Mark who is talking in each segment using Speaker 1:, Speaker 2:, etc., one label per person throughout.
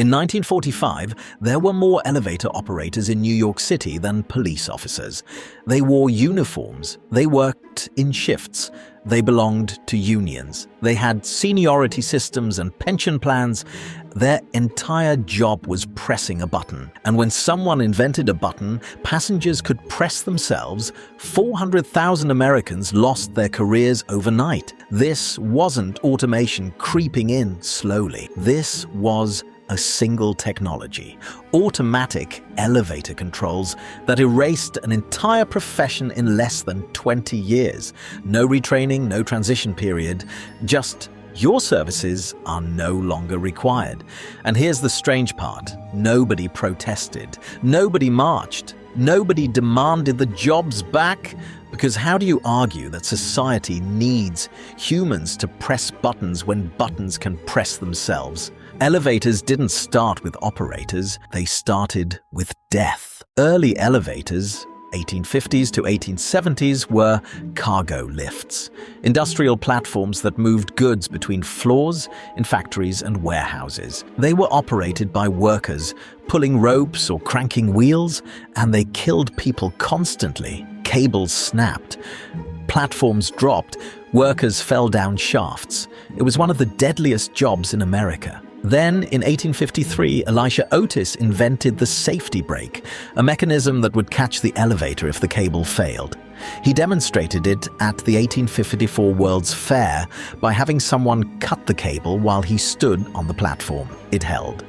Speaker 1: In 1945, there were more elevator operators in New York City than police officers. They wore uniforms, they worked in shifts, they belonged to unions, they had seniority systems and pension plans. Their entire job was pressing a button. And when someone invented a button, passengers could press themselves. 400,000 Americans lost their careers overnight. This wasn't automation creeping in slowly. This was a single technology, automatic elevator controls that erased an entire profession in less than 20 years. No retraining, no transition period, just your services are no longer required. And here's the strange part. Nobody protested, nobody marched, nobody demanded the jobs back. Because how do you argue that society needs humans to press buttons when buttons can press themselves? Elevators didn't start with operators, they started with death. Early elevators, 1850s to 1870s, were cargo lifts, industrial platforms that moved goods between floors in factories and warehouses. They were operated by workers, pulling ropes or cranking wheels, and they killed people constantly. Cables snapped, platforms dropped, workers fell down shafts. It was one of the deadliest jobs in America. Then, in 1853, Elisha Otis invented the safety brake, a mechanism that would catch the elevator if the cable failed. He demonstrated it at the 1854 World's Fair by having someone cut the cable while he stood on the platform. It held.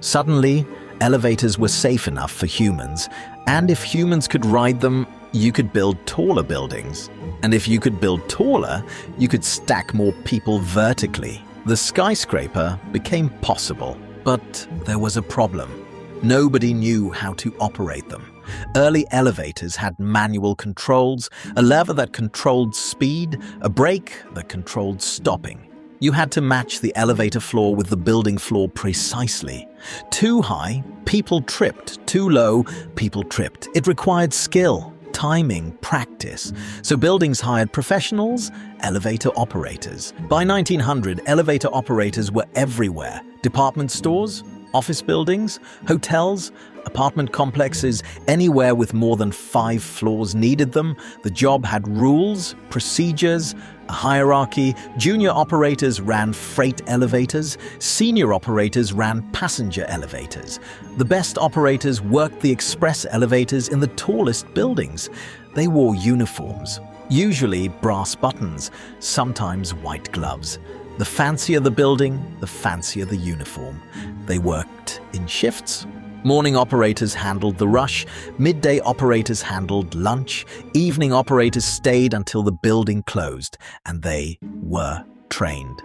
Speaker 1: Suddenly, elevators were safe enough for humans, and if humans could ride them, you could build taller buildings. And if you could build taller, you could stack more people vertically. The skyscraper became possible, but there was a problem. Nobody knew how to operate them. Early elevators had manual controls, a lever that controlled speed, a brake that controlled stopping. You had to match the elevator floor with the building floor precisely. Too high, people tripped. Too low, people tripped. It required skill, timing, practice. So buildings hired professionals, elevator operators. By 1900, elevator operators were everywhere. Department stores, office buildings, hotels, apartment complexes, anywhere with more than 5 floors needed them. The job had rules, procedures, a hierarchy. Junior operators ran freight elevators. Senior operators ran passenger elevators. The best operators worked the express elevators in the tallest buildings. They wore uniforms, usually brass buttons, sometimes white gloves. The fancier the building, the fancier the uniform. They worked in shifts. Morning operators handled the rush, midday operators handled lunch, evening operators stayed until the building closed, and they were trained.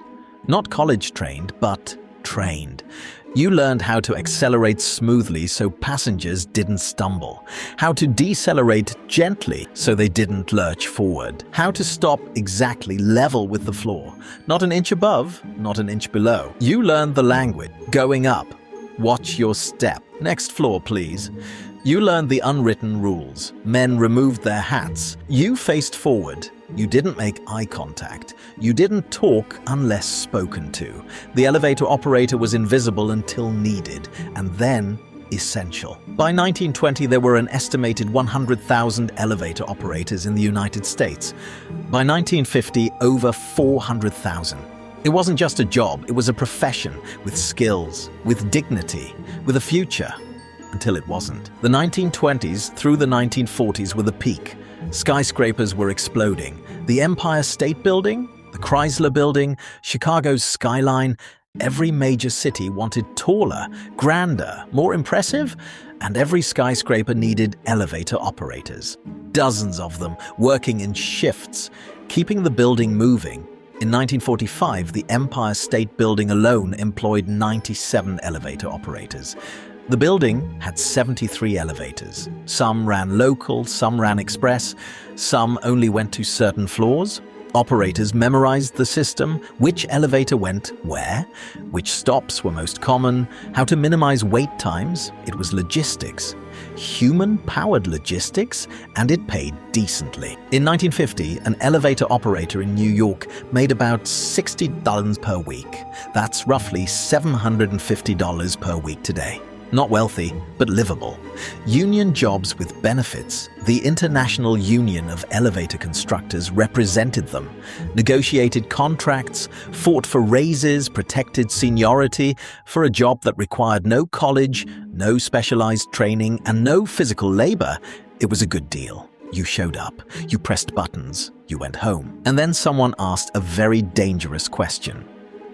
Speaker 1: Not college trained, but trained. You learned how to accelerate smoothly so passengers didn't stumble, how to decelerate gently so they didn't lurch forward, how to stop exactly level with the floor, not an inch above, not an inch below. You learned the language. Going up, watch your step. Next floor, please. You learned the unwritten rules. Men removed their hats. You faced forward. You didn't make eye contact. You didn't talk unless spoken to. The elevator operator was invisible until needed, and then essential. By 1920, there were an estimated 100,000 elevator operators in the United States. By 1950, over 400,000. It wasn't just a job, it was a profession with skills, with dignity, with a future. Until it wasn't. The 1920s through the 1940s were the peak. Skyscrapers were exploding. The Empire State Building, the Chrysler Building, Chicago's skyline, every major city wanted taller, grander, more impressive, and every skyscraper needed elevator operators. Dozens of them working in shifts, keeping the building moving. In 1945, the Empire State Building alone employed 97 elevator operators. The building had 73 elevators. Some ran local, some ran express, some only went to certain floors. Operators memorized the system, which elevator went where, which stops were most common, how to minimize wait times. It was logistics. Human-powered logistics, and it paid decently. In 1950, an elevator operator in New York made about $60 per week. That's roughly $750 per week today. Not wealthy, but livable. Union jobs with benefits. The International Union of Elevator Constructors represented them, negotiated contracts, fought for raises, protected seniority for a job that required no college, no specialized training, and no physical labor. It was a good deal. You showed up, you pressed buttons, you went home. And then someone asked a very dangerous question.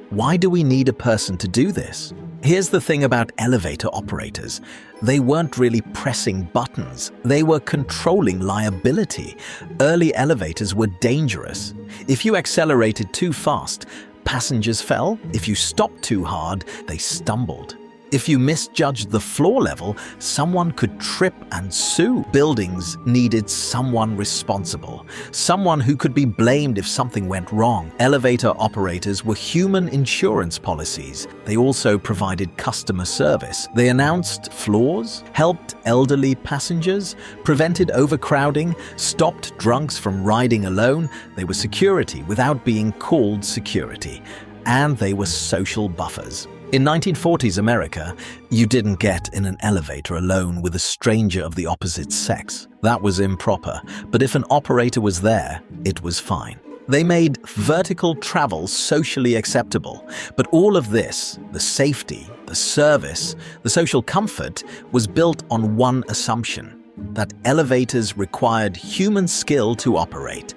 Speaker 1: Why do we need a person to do this? Here's the thing about elevator operators. They weren't really pressing buttons. They were controlling liability. Early elevators were dangerous. If you accelerated too fast, passengers fell. If you stopped too hard, they stumbled. If you misjudged the floor level, someone could trip and sue. Buildings needed someone responsible, someone who could be blamed if something went wrong. Elevator operators were human insurance policies. They also provided customer service. They announced floors, helped elderly passengers, prevented overcrowding, stopped drunks from riding alone. They were security without being called security. And they were social buffers. In 1940s America, you didn't get in an elevator alone with a stranger of the opposite sex. That was improper, but if an operator was there, it was fine. They made vertical travel socially acceptable, but all of this, the safety, the service, the social comfort, was built on one assumption, that elevators required human skill to operate,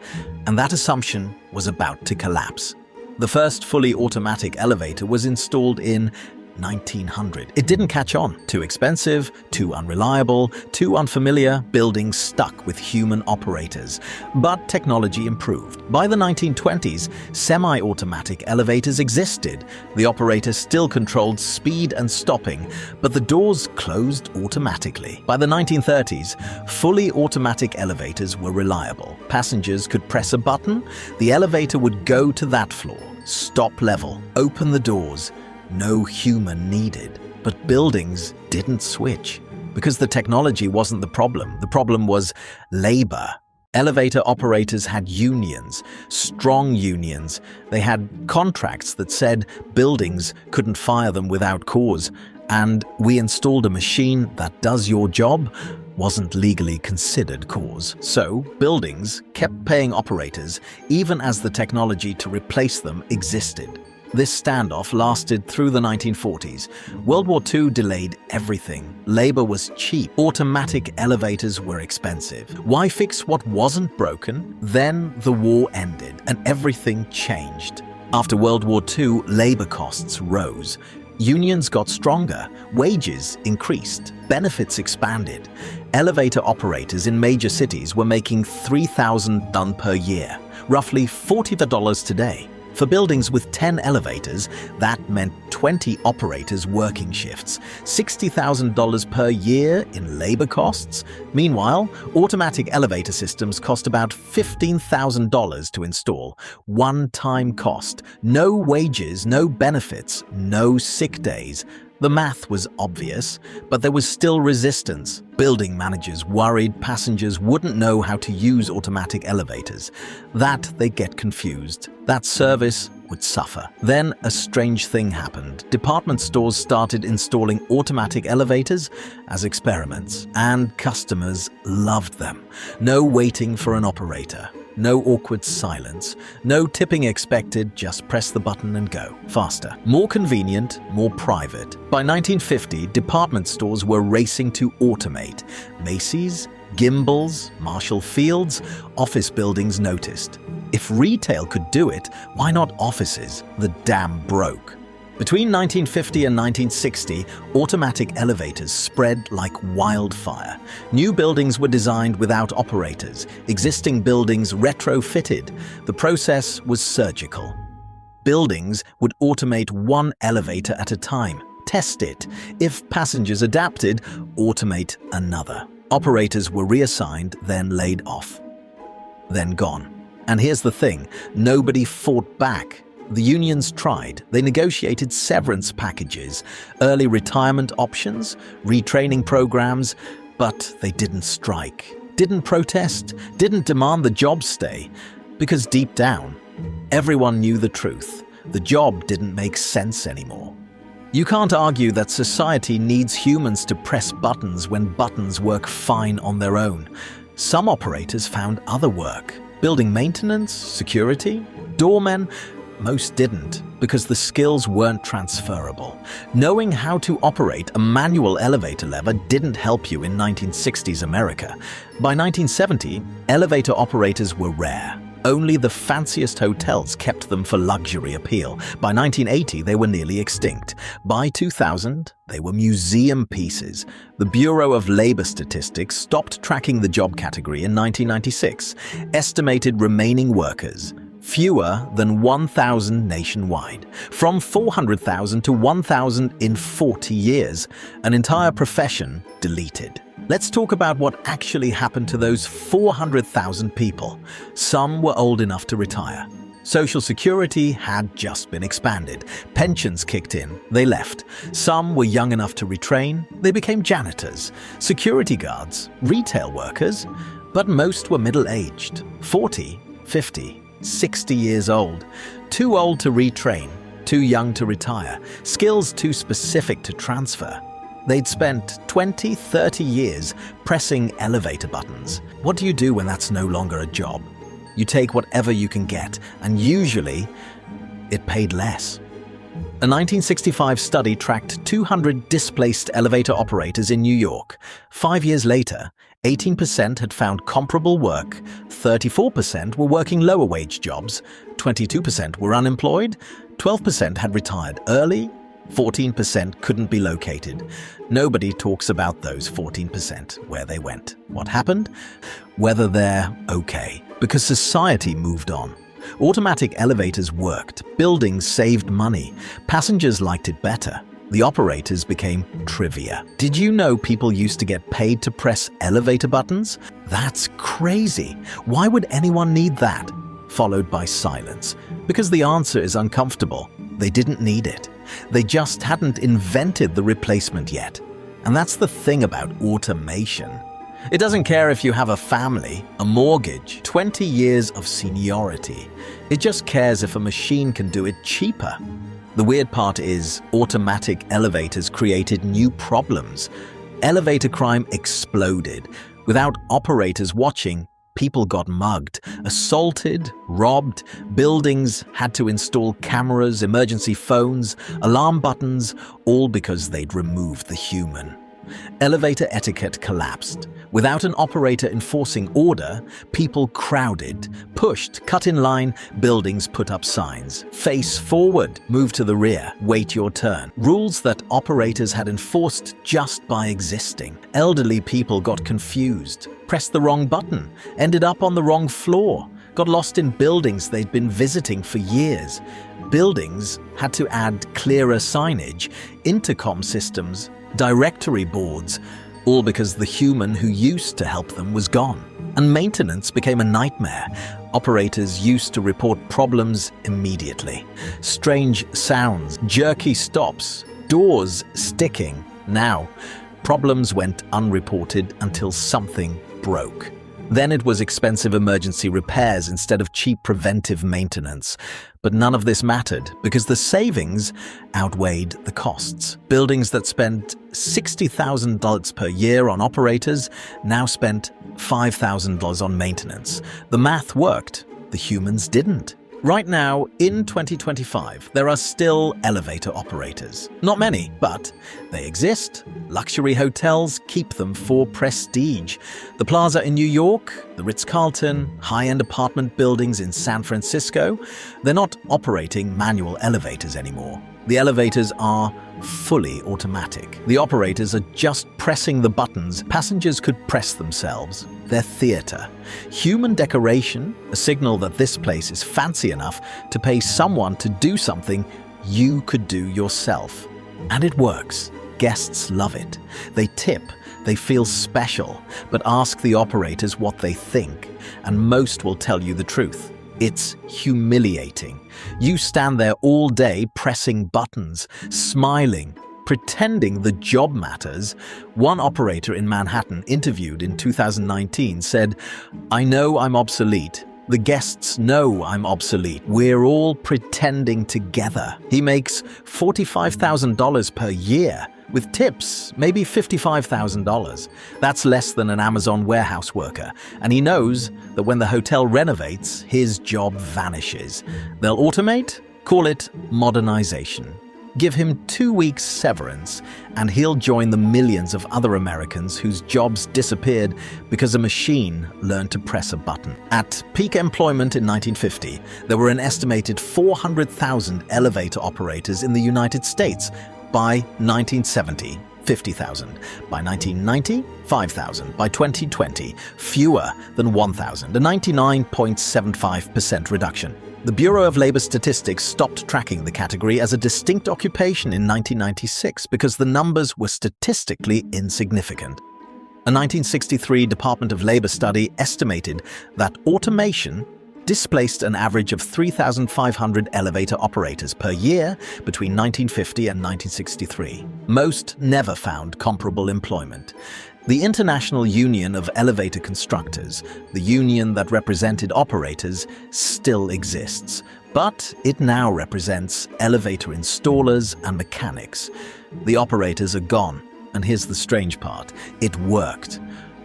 Speaker 1: and that assumption was about to collapse. The first fully automatic elevator was installed in 1900. It didn't catch on. Too expensive, too unreliable, too unfamiliar, buildings stuck with human operators. But technology improved. By the 1920s, semi-automatic elevators existed. The operator still controlled speed and stopping, but the doors closed automatically. By the 1930s, fully automatic elevators were reliable. Passengers could press a button, the elevator would go to that floor, stop level, open the doors. No human needed. But buildings didn't switch because the technology wasn't the problem. The problem was labor. Elevator operators had unions, strong unions. They had contracts that said buildings couldn't fire them without cause. And we installed a machine that does your job wasn't legally considered cause. So buildings kept paying operators even as the technology to replace them existed. This standoff lasted through the 1940s. World War II delayed everything. Labor was cheap. Automatic elevators were expensive. Why fix what wasn't broken? Then the war ended and everything changed. After World War II, labor costs rose. Unions got stronger, wages increased, benefits expanded. Elevator operators in major cities were making $3,000 per year, roughly $40 today. For buildings with 10 elevators, that meant 20 operators working shifts, $60,000 per year in labor costs. Meanwhile, automatic elevator systems cost about $15,000 to install, one-time cost, no wages, no benefits, no sick days. The math was obvious, but there was still resistance. Building managers worried passengers wouldn't know how to use automatic elevators, that they'd get confused, that service would suffer. Then a strange thing happened. Department stores started installing automatic elevators as experiments, and customers loved them. No waiting for an operator. No awkward silence, no tipping expected, just press the button and go. Faster, more convenient, more private. By 1950, department stores were racing to automate. Macy's, Gimbel's, Marshall Field's, office buildings noticed. If retail could do it, why not offices? The dam broke. Between 1950 and 1960, automatic elevators spread like wildfire. New buildings were designed without operators, existing buildings retrofitted. The process was surgical. Buildings would automate one elevator at a time, test it. If passengers adapted, automate another. Operators were reassigned, then laid off, then gone. And here's the thing, nobody fought back. The unions tried. They negotiated severance packages, early retirement options, retraining programs, but they didn't strike, didn't protest, didn't demand the job stay, because deep down, everyone knew the truth. The job didn't make sense anymore. You can't argue that society needs humans to press buttons when buttons work fine on their own. Some operators found other work, building maintenance, security, doormen. Most didn't, because the skills weren't transferable. Knowing how to operate a manual elevator lever didn't help you in 1960s America. By 1970, elevator operators were rare. Only the fanciest hotels kept them for luxury appeal. By 1980, they were nearly extinct. By 2000, they were museum pieces. The Bureau of Labor Statistics stopped tracking the job category in 1996. Estimated remaining workers, fewer than 1,000 nationwide. From 400,000 to 1,000 in 40 years. An entire profession deleted. Let's talk about what actually happened to those 400,000 people. Some were old enough to retire. Social Security had just been expanded. Pensions kicked in. They left. Some were young enough to retrain. They became janitors, security guards, retail workers. But most were middle-aged, 40, 50, 60 years old. Too old to retrain, too young to retire, skills too specific to transfer. They'd spent 20, 30 years pressing elevator buttons. What do you do when that's no longer a job? You take whatever you can get, and usually it paid less. A 1965 study tracked 200 displaced elevator operators in New York. 5 years later, 18% had found comparable work, 34% were working lower-wage jobs, 22% were unemployed, 12% had retired early, 14% couldn't be located. Nobody talks about those 14%, where they went, what happened, whether they're okay, because society moved on. Automatic elevators worked, buildings saved money, passengers liked it better. The operators became trivia. Did you know people used to get paid to press elevator buttons? That's crazy. Why would anyone need that? Followed by silence. Because the answer is uncomfortable. They didn't need it. They just hadn't invented the replacement yet. And that's the thing about automation. It doesn't care if you have a family, a mortgage, 20 years of seniority. It just cares if a machine can do it cheaper. The weird part is, automatic elevators created new problems. Elevator crime exploded. Without operators watching, people got mugged, assaulted, robbed. Buildings had to install cameras, emergency phones, alarm buttons, all because they'd removed the human. Elevator etiquette collapsed. Without an operator enforcing order, people crowded, pushed, cut in line, buildings put up signs. Face forward, move to the rear, wait your turn. Rules that operators had enforced just by existing. Elderly people got confused, pressed the wrong button, ended up on the wrong floor, got lost in buildings they'd been visiting for years. Buildings had to add clearer signage, intercom systems, directory boards, all because the human who used to help them was gone. And maintenance became a nightmare. Operators used to report problems immediately. Strange sounds, jerky stops, doors sticking. Now, problems went unreported until something broke. Then it was expensive emergency repairs instead of cheap preventive maintenance. But none of this mattered because the savings outweighed the costs. Buildings that spent $60,000 per year on operators now spent $5,000 on maintenance. The math worked, the humans didn't. Right now, in 2025, there are still elevator operators. Not many, but they exist. Luxury hotels keep them for prestige. The Plaza in New York, the Ritz-Carlton, high-end apartment buildings in San Francisco, they're not operating manual elevators anymore. The elevators are fully automatic. The operators are just pressing the buttons passengers could press themselves. They're theater. Human decoration, a signal that this place is fancy enough to pay someone to do something you could do yourself. And it works. Guests love it. They tip, they feel special, but ask the operators what they think, and most will tell you the truth. It's humiliating. You stand there all day pressing buttons, smiling, pretending the job matters. One operator in Manhattan interviewed in 2019 said, "I know I'm obsolete. The guests know I'm obsolete. We're all pretending together." He makes $45,000 per year. With tips, maybe $55,000. That's less than an Amazon warehouse worker. And he knows that when the hotel renovates, his job vanishes. They'll automate? Call it modernization. Give him 2 weeks severance, and he'll join the millions of other Americans whose jobs disappeared because a machine learned to press a button. At peak employment in 1950, there were an estimated 400,000 elevator operators in the United States. By 1970, 50,000. By 1990, 5,000. By 2020, fewer than 1,000, a 99.75% reduction. The Bureau of Labor Statistics stopped tracking the category as a distinct occupation in 1996 because the numbers were statistically insignificant. A 1963 Department of Labor study estimated that automation displaced an average of 3,500 elevator operators per year between 1950 and 1963. Most never found comparable employment. The International Union of Elevator Constructors, the union that represented operators, still exists, but it now represents elevator installers and mechanics. The operators are gone, and here's the strange part: it worked.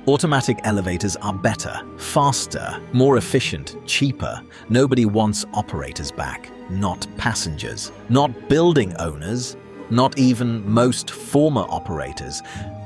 Speaker 1: Automatic elevators are better, faster, more efficient, cheaper. Nobody wants operators back, not passengers, not building owners, not even most former operators,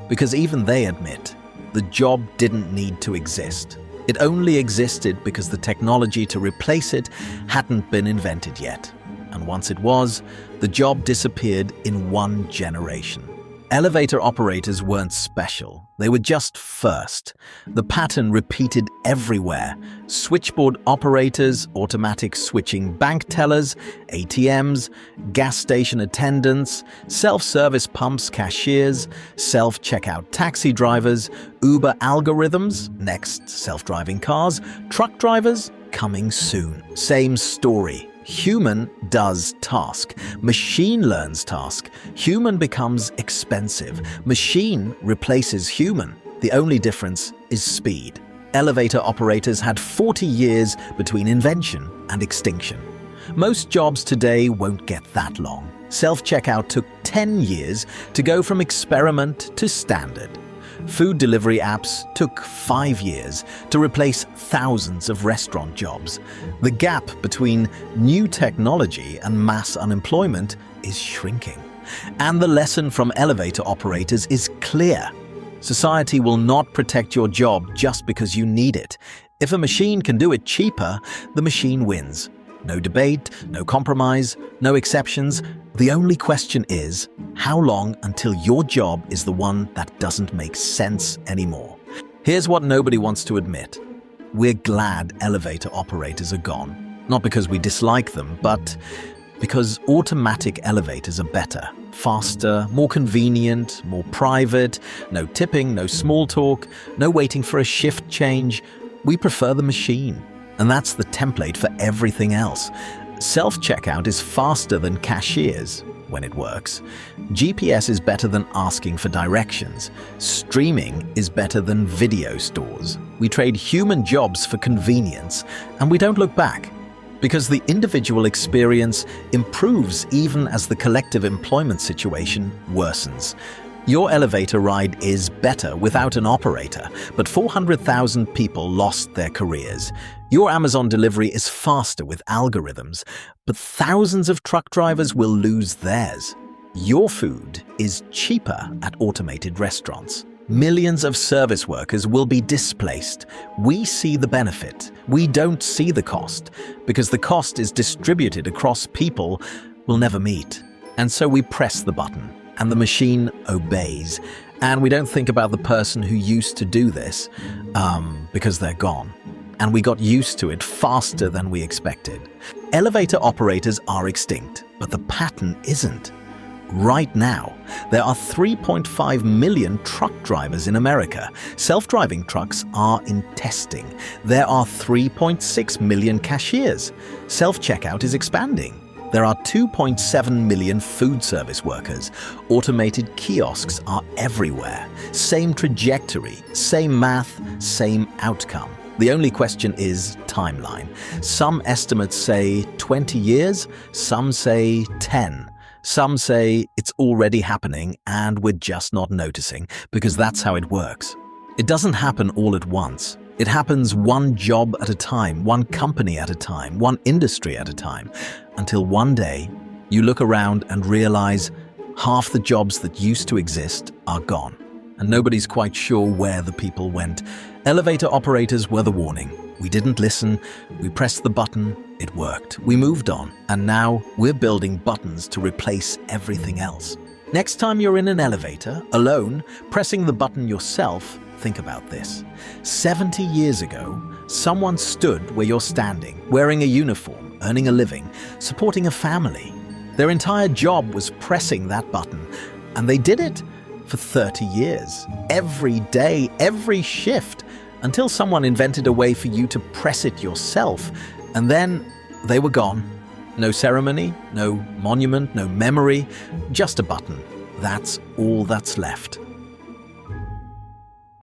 Speaker 1: because even they admit the job didn't need to exist. It only existed because the technology to replace it hadn't been invented yet. And once it was, the job disappeared in 1 generation. Elevator operators weren't special. They were just first. The pattern repeated everywhere. Switchboard operators, automatic switching bank tellers, ATMs, gas station attendants, self-service pumps cashiers, self-checkout taxi drivers, Uber algorithms, next self-driving cars, truck drivers, coming soon. Same story. Human does task. Machine learns task. Human becomes expensive. Machine replaces human. The only difference is speed. Elevator operators had 40 years between invention and extinction. Most jobs today won't get that long. Self-checkout took 10 years to go from experiment to standard. Food delivery apps took 5 years to replace thousands of restaurant jobs. The gap between new technology and mass unemployment is shrinking. And the lesson from elevator operators is clear. Society will not protect your job just because you need it. If a machine can do it cheaper, the machine wins. No debate, no compromise, no exceptions. The only question is, how long until your job is the one that doesn't make sense anymore? Here's what nobody wants to admit. We're glad elevator operators are gone. Not because we dislike them, but because automatic elevators are better, faster, more convenient, more private, no tipping, no small talk, no waiting for a shift change. We prefer the machine. And that's the template for everything else. Self-checkout is faster than cashiers when it works. GPS is better than asking for directions. Streaming is better than video stores. We trade human jobs for convenience, and we don't look back. Because the individual experience improves even as the collective employment situation worsens. Your elevator ride is better without an operator, but 400,000 people lost their careers. Your Amazon delivery is faster with algorithms, but thousands of truck drivers will lose theirs. Your food is cheaper at automated restaurants. Millions of service workers will be displaced. We see the benefit. We don't see the cost, because the cost is distributed across people we'll never meet. And so we press the button, and the machine obeys. And we don't think about the person who used to do this, because they're gone. And we got used to it faster than we expected. Elevator operators are extinct, but the pattern isn't. Right now, there are 3.5 million truck drivers in America. Self-driving trucks are in testing. There are 3.6 million cashiers. Self-checkout is expanding. There are 2.7 million food service workers. Automated kiosks are everywhere. Same trajectory, same math, same outcome. The only question is timeline. Some estimates say 20 years, some say 10. Some say it's already happening and we're just not noticing, because that's how it works. It doesn't happen all at once. It happens one job at a time, one company at a time, one industry at a time, until one day you look around and realize half the jobs that used to exist are gone, and nobody's quite sure where the people went. Elevator operators were the warning. We didn't listen, we pressed the button, it worked. We moved on, and now we're building buttons to replace everything else. Next time you're in an elevator, alone, pressing the button yourself, think about this. 70 years ago, someone stood where you're standing, wearing a uniform, earning a living, supporting a family. Their entire job was pressing that button, and they did it for 30 years. Every day, every shift, until someone invented a way for you to press it yourself, and then they were gone. No ceremony, no monument, no memory, just a button. That's all that's left.